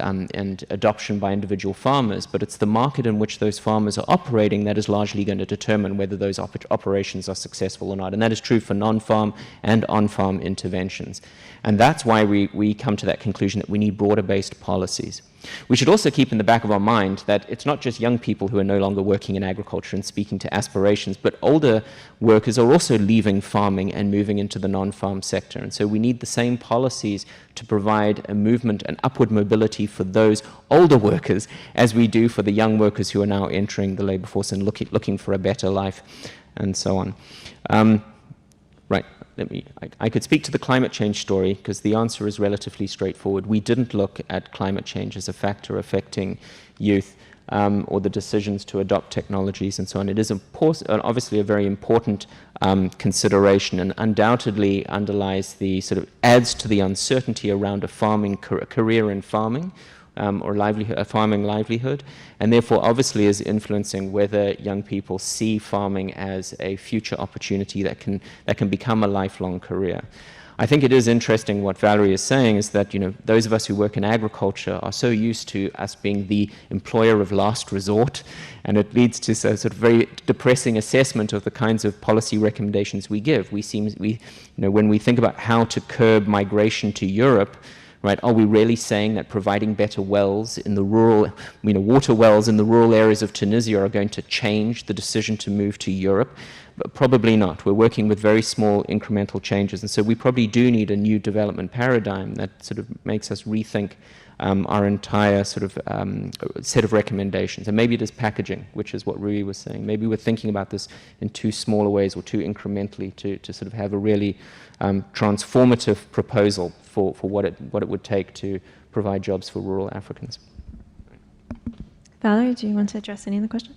adoption by individual farmers, but it's the market in which those farmers are operating that is largely going to determine whether those operations are successful or not. And that is true for non-farm and on-farm interventions. And that's why we come to that conclusion that we need broader-based policies. We should also keep in the back of our mind that it's not just young people who are no longer working in agriculture and speaking to aspirations, but older workers are also leaving farming and moving into the non-farm sector. And so we need the same policies to provide a movement and upward mobility for those older workers as we do for the young workers who are now entering the labor force and looking for a better life and so on. Right. I could speak to the climate change story because the answer is relatively straightforward. We didn't look at climate change as a factor affecting youth or the decisions to adopt technologies and so on. It is obviously a very important consideration and undoubtedly underlies the sort of adds to the uncertainty around a farming career in farming. Or a farming livelihood, and therefore obviously is influencing whether young people see farming as a future opportunity that can become a lifelong career. I think it is interesting what Valerie is saying is that, you know, those of us who work in agriculture are so used to us being the employer of last resort, and it leads to a sort of very depressing assessment of the kinds of policy recommendations we give. You know, when we think about how to curb migration to Europe, right? Are we really saying that providing better wells in the rural, you know, water wells in the rural areas of Tunisia are going to change the decision to move to Europe? But probably not. We're working with very small incremental changes, and so we probably do need a new development paradigm that sort of makes us rethink our entire sort of set of recommendations. And maybe it is packaging, which is what Rui was saying. Maybe we're thinking about this in too smaller ways or too incrementally to sort of have a really transformative proposal for what it would take to provide jobs for rural Africans. Valerie, do you want to address any of the questions?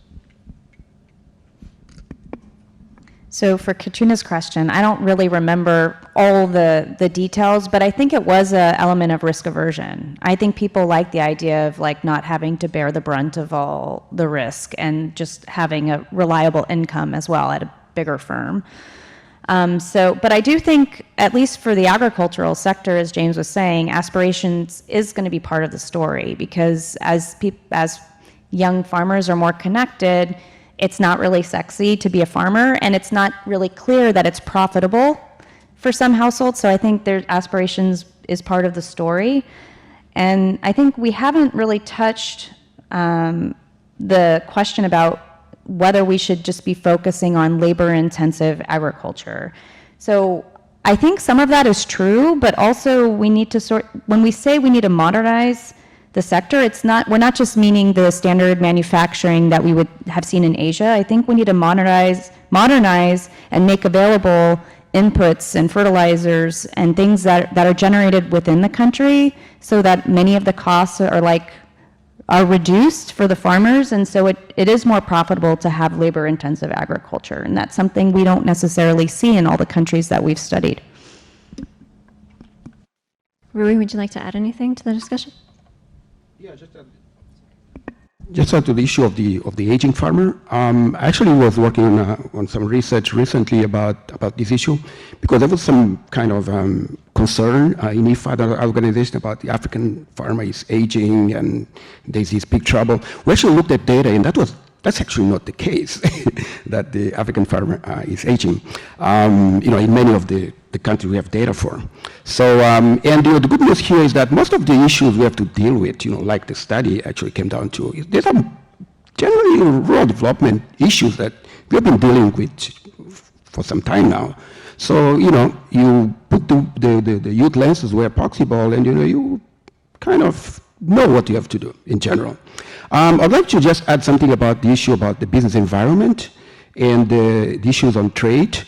So for Katrina's question, I don't really remember all the details, but I think it was an element of risk aversion. I think people like the idea of like not having to bear the brunt of all the risk and just having a reliable income as well at a bigger firm. But I do think, at least for the agricultural sector, as James was saying, aspirations is going to be part of the story because as young farmers are more connected, it's not really sexy to be a farmer, and it's not really clear that it's profitable for some households. So I think their aspirations is part of the story. And I think we haven't really touched the question about whether we should just be focusing on labor-intensive agriculture. So I think some of that is true, but also we need to when we say we need to modernize the sector, we're not just meaning the standard manufacturing that we would have seen in Asia. I think we need to modernize and make available inputs and fertilizers and things that are generated within the country so that many of the costs are reduced for the farmers, and so it is more profitable to have labor-intensive agriculture, and that's something we don't necessarily see in all the countries that we've studied. Rui, would you like to add anything to the discussion? Yeah, just just to the issue of the aging farmer. I actually was working on some research recently about this issue because there was some kind of concern in IFPRI, the organization, about the African farmer is aging and there's this big trouble. We actually looked at data, and that's actually not the case, that the African farmer is aging. In many of the countries we have data for. So, the good news here is that most of the issues we have to deal with, like the study actually came down to, there's some generally rural development issues that we have been dealing with for some time now. So, you put the youth lenses where possible, and, you kind of know what you have to do in general. I'd like to just add something about the issue about the business environment and the issues on trade.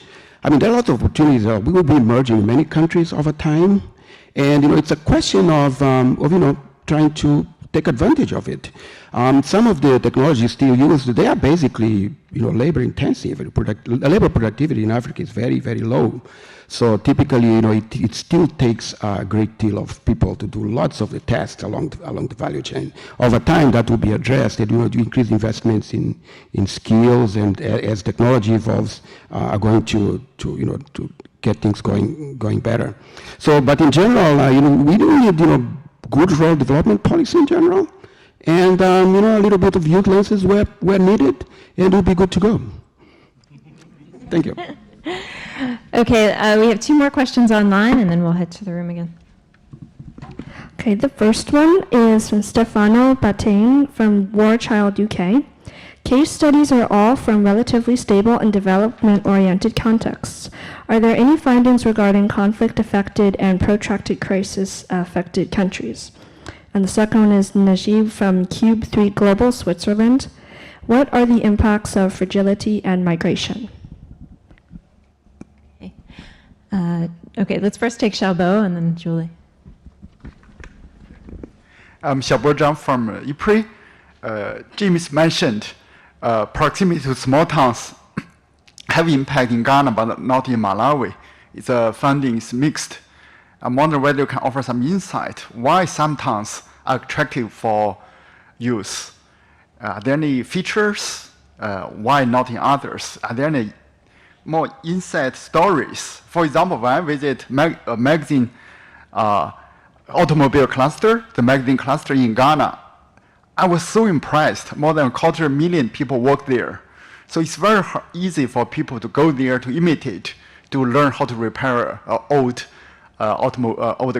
I mean, there are lots of opportunities. We will be emerging in many countries over time. And, it's a question of trying to take advantage of it. Some of the technologies still used, they are basically, labor intensive. Labor productivity in Africa is very, very low. So typically, it still takes a great deal of people to do lots of the tasks along the value chain. Over time, that will be addressed. And, you increase investments in skills, and as technology evolves, are going to get things going better. So, but in general, we do need, good rural development policy in general, and a little bit of youth lenses where needed, and we'll be good to go. Thank you. Okay, we have 2 more questions online, and then we'll head to the room again. Okay, the first one is from Stefano Batain from War Child UK. Case studies are all from relatively stable and development-oriented contexts. Are there any findings regarding conflict-affected and protracted crisis-affected countries? And the second one is Najib from Cube 3 Global, Switzerland. What are the impacts of fragility and migration? Okay, let's first take Xiaobo and then Julie. I'm Xiaobo Zhang from IFPRI. James mentioned proximity to small towns have impact in Ghana, but not in Malawi. The funding is mixed. I'm wondering whether you can offer some insight why some towns are attractive for youth. Are there any features? Why not in others? Are there any more inside stories? For example, when I visit a magazine automobile cluster, the magazine cluster in Ghana, I was so impressed. More than 250,000 people work there. So it's very easy for people to go there to imitate, to learn how to repair an old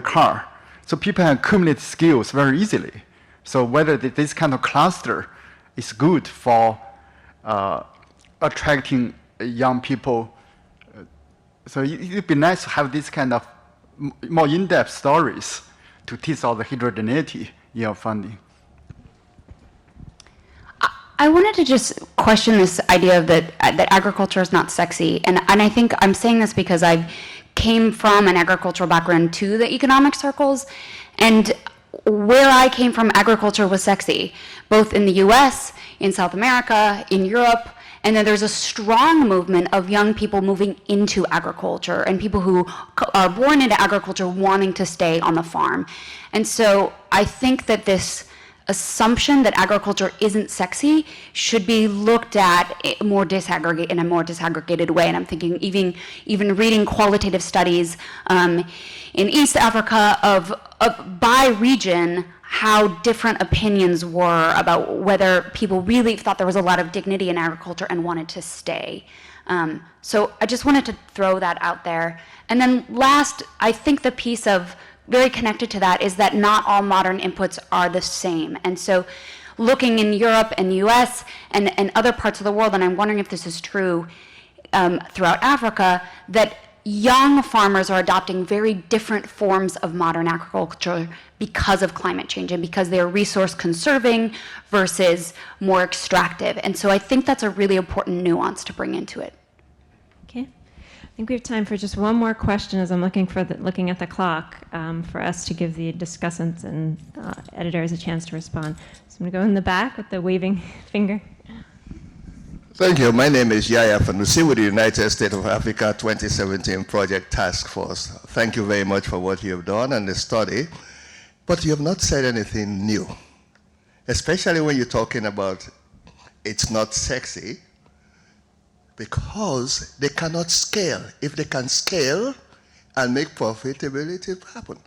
car. So people can accumulate skills very easily. So whether this kind of cluster is good for attracting young people. So it'd be nice to have this kind of more in-depth stories to tease out the heterogeneity in your funding. I wanted to just question this idea of that agriculture is not sexy. And I think I'm saying this because I came from an agricultural background to the economic circles. And where I came from, agriculture was sexy, both in the US, in South America, in Europe. And then there's a strong movement of young people moving into agriculture and people who are born into agriculture wanting to stay on the farm. And so I think that this assumption that agriculture isn't sexy should be looked at in a more disaggregated way. And I'm thinking even reading qualitative studies in East Africa of by region, how different opinions were about whether people really thought there was a lot of dignity in agriculture and wanted to stay. So I just wanted to throw that out there. And then last, I think the piece of very connected to that is that not all modern inputs are the same. And so looking in Europe and the US and other parts of the world, and I'm wondering if this is true throughout Africa, that young farmers are adopting very different forms of modern agriculture because of climate change and because they're resource conserving versus more extractive. And so I think that's a really important nuance to bring into it. Okay. I think we have time for just one more question as I'm looking at the clock for us to give the discussants and editors a chance to respond. So I'm going to go in the back with the waving finger. Thank you. My name is Yaya Fanusi with the United States of Africa 2017 Project Task Force. Thank you very much for what you have done and the study, but you have not said anything new. especially when you're talking about it's not sexy, because they cannot scale. If they can scale and make profitability happen.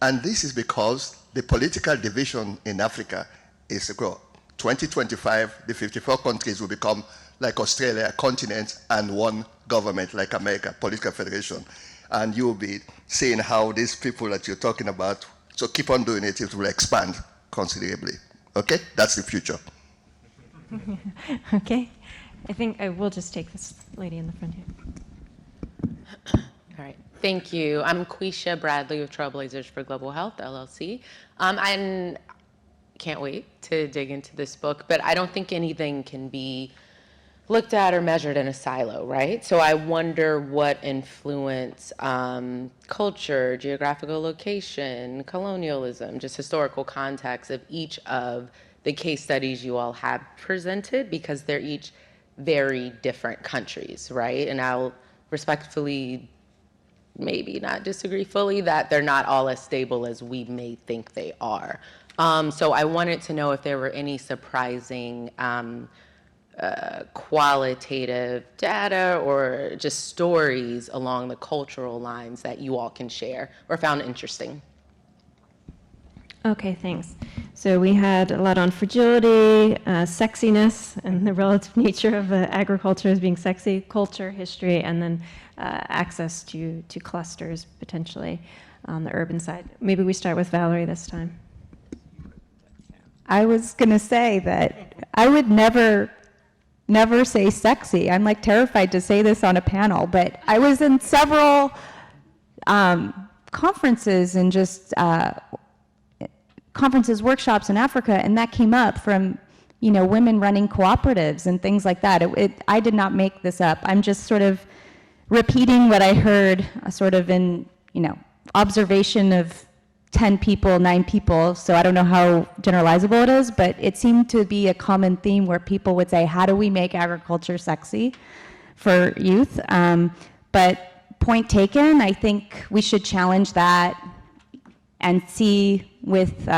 And this is because the political division in Africa is to grow. 2025, the 54 countries will become like Australia, a continent, and one government like America, political federation. And you'll be seeing how these people that you're talking about, so keep on doing it, it will expand considerably. Okay? That's the future. Okay. I think I will just take this lady in the front here. All right. Thank you. I'm Quisha Bradley with Trailblazers for Global Health, LLC. I can't wait to dig into this book, but I don't think anything can be looked at or measured in a silo, right? So I wonder what influence culture, geographical location, colonialism, just historical context of each of the case studies you all have presented, because they're each very different countries, right? And I'll respectfully maybe not disagree fully that they're not all as stable as we may think they are. So I wanted to know if there were any surprising qualitative data or just stories along the cultural lines that you all can share or found interesting. Okay, thanks. So we had a lot on fragility, sexiness, and the relative nature of agriculture as being sexy, culture, history, and then access to clusters potentially on the urban side. Maybe we start with Valerie this time. I was going to say that I would never say sexy. I'm like terrified to say this on a panel, but I was in several conferences and just conferences, workshops in Africa, and that came up from, you know, women running cooperatives and things like that. I did not make this up. I'm just sort of repeating what I heard sort of in, you know, observation of 10 people, 9 people, so I don't know how generalizable it is, but it seemed to be a common theme where people would say, how do we make agriculture sexy for youth? But point taken, I think we should challenge that and see with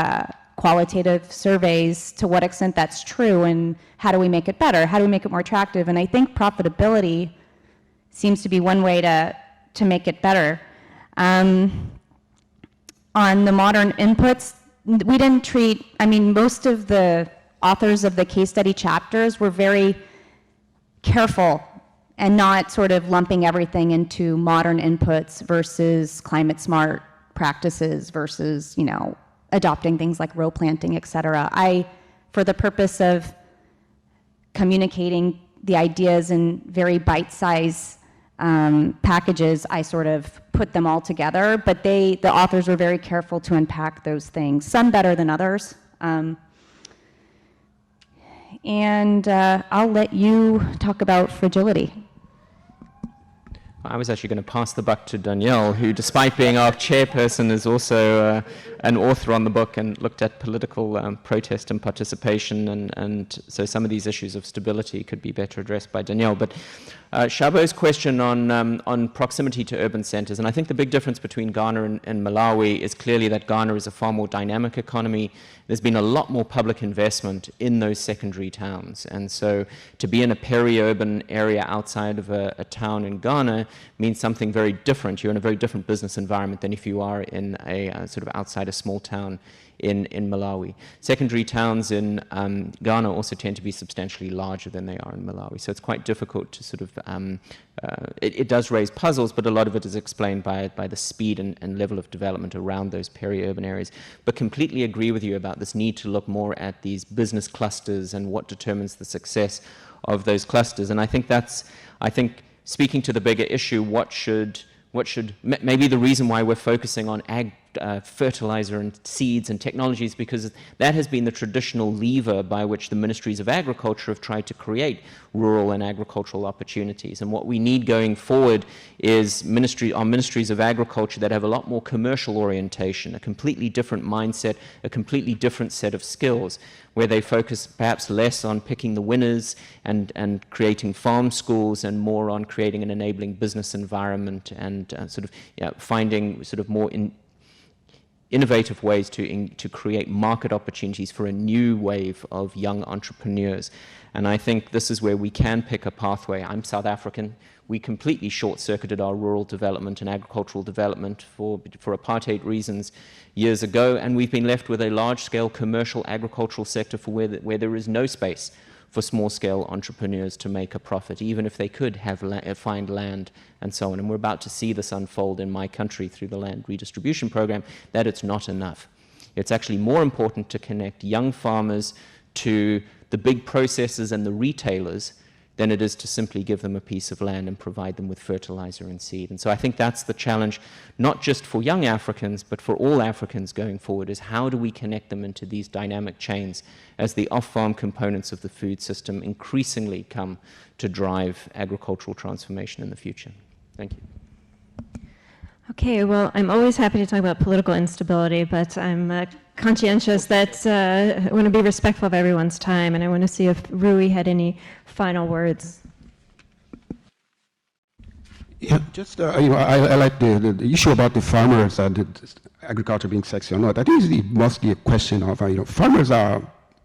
qualitative surveys to what extent that's true and how do we make it better? How do we make it more attractive? And I think profitability seems to be one way to make it better. On the modern inputs, we didn't treat, I mean, most of the authors of the case study chapters were very careful and not sort of lumping everything into modern inputs versus climate smart practices versus, you know, adopting things like row planting, et cetera. For the purpose of communicating the ideas in very bite-sized packages, I sort of put them all together, but the authors were very careful to unpack those things, some better than others. And I'll let you talk about fragility. I was actually going to pass the buck to Danielle, who, despite being our chairperson, is also an author on the book and looked at political protest and participation, and so some of these issues of stability could be better addressed by Danielle. But Shabo's question on proximity to urban centers, and I think the big difference between Ghana and Malawi is clearly that Ghana is a far more dynamic economy. There's been a lot more public investment in those secondary towns, and so to be in a peri-urban area outside of a town in Ghana means something very different. You're in a very different business environment than if you are in a sort of outside a small town in Malawi. Secondary towns in Ghana also tend to be substantially larger than they are in Malawi, so it's quite difficult to sort of, it does raise puzzles, but a lot of it is explained by the speed and level of development around those peri-urban areas. But completely agree with you about this need to look more at these business clusters and what determines the success of those clusters. And I think speaking to the bigger issue, maybe the reason why we're focusing on fertilizer and seeds and technologies, because that has been the traditional lever by which the ministries of agriculture have tried to create rural and agricultural opportunities. And what we need going forward is ministries of agriculture that have a lot more commercial orientation, a completely different mindset, a completely different set of skills, where they focus perhaps less on picking the winners and creating farm schools and more on creating an enabling business environment and finding sort of more innovative ways to create market opportunities for a new wave of young entrepreneurs. And I think this is where we can pick a pathway. I'm South African. We completely short-circuited our rural development and agricultural development for apartheid reasons years ago, and we've been left with a large-scale commercial agricultural sector for where there is no space for small-scale entrepreneurs to make a profit, even if they could find land and so on. And we're about to see this unfold in my country through the land redistribution program, that it's not enough. It's actually more important to connect young farmers to the big processors and the retailers than it is to simply give them a piece of land and provide them with fertilizer and seed. And so I think that's the challenge, not just for young Africans, but for all Africans going forward, is how do we connect them into these dynamic chains as the off-farm components of the food system increasingly come to drive agricultural transformation in the future. Thank you. Okay, well, I'm always happy to talk about political instability, but I'm conscientious that I want to be respectful of everyone's time, and I want to see if Rui had any final words. Yeah, just, I like the issue about the farmers and the agriculture being sexy or not. I think it's mostly a question of, farmers are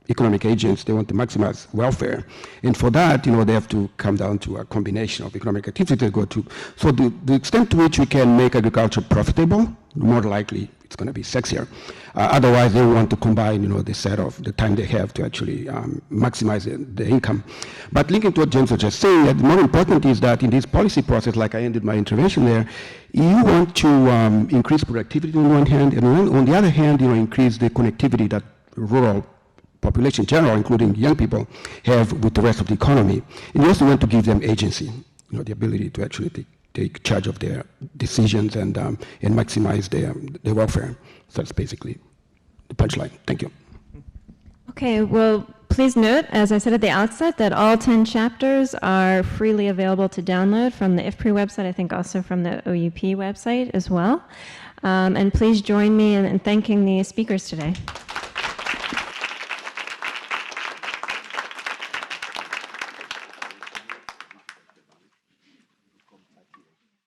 economic agents. They want to maximize welfare. And for that, they have to come down to a combination of economic activity they go to. So the extent to which we can make agriculture profitable, more likely it's going to be sexier. Otherwise, they want to combine, the set of the time they have to actually maximize the income. But linking to what James was just saying, the more important is that in this policy process, like I ended my intervention there, you want to increase productivity on one hand, and on the other hand, increase the connectivity that rural population in general, including young people, have with the rest of the economy. And you also want to give them agency, the ability to actually take charge of their decisions and maximize their welfare. So that's basically the punchline. Thank you. Okay, well, please note, as I said at the outset, that all 10 chapters are freely available to download from the IFPRI website, I think also from the OUP website as well. And please join me in thanking the speakers today.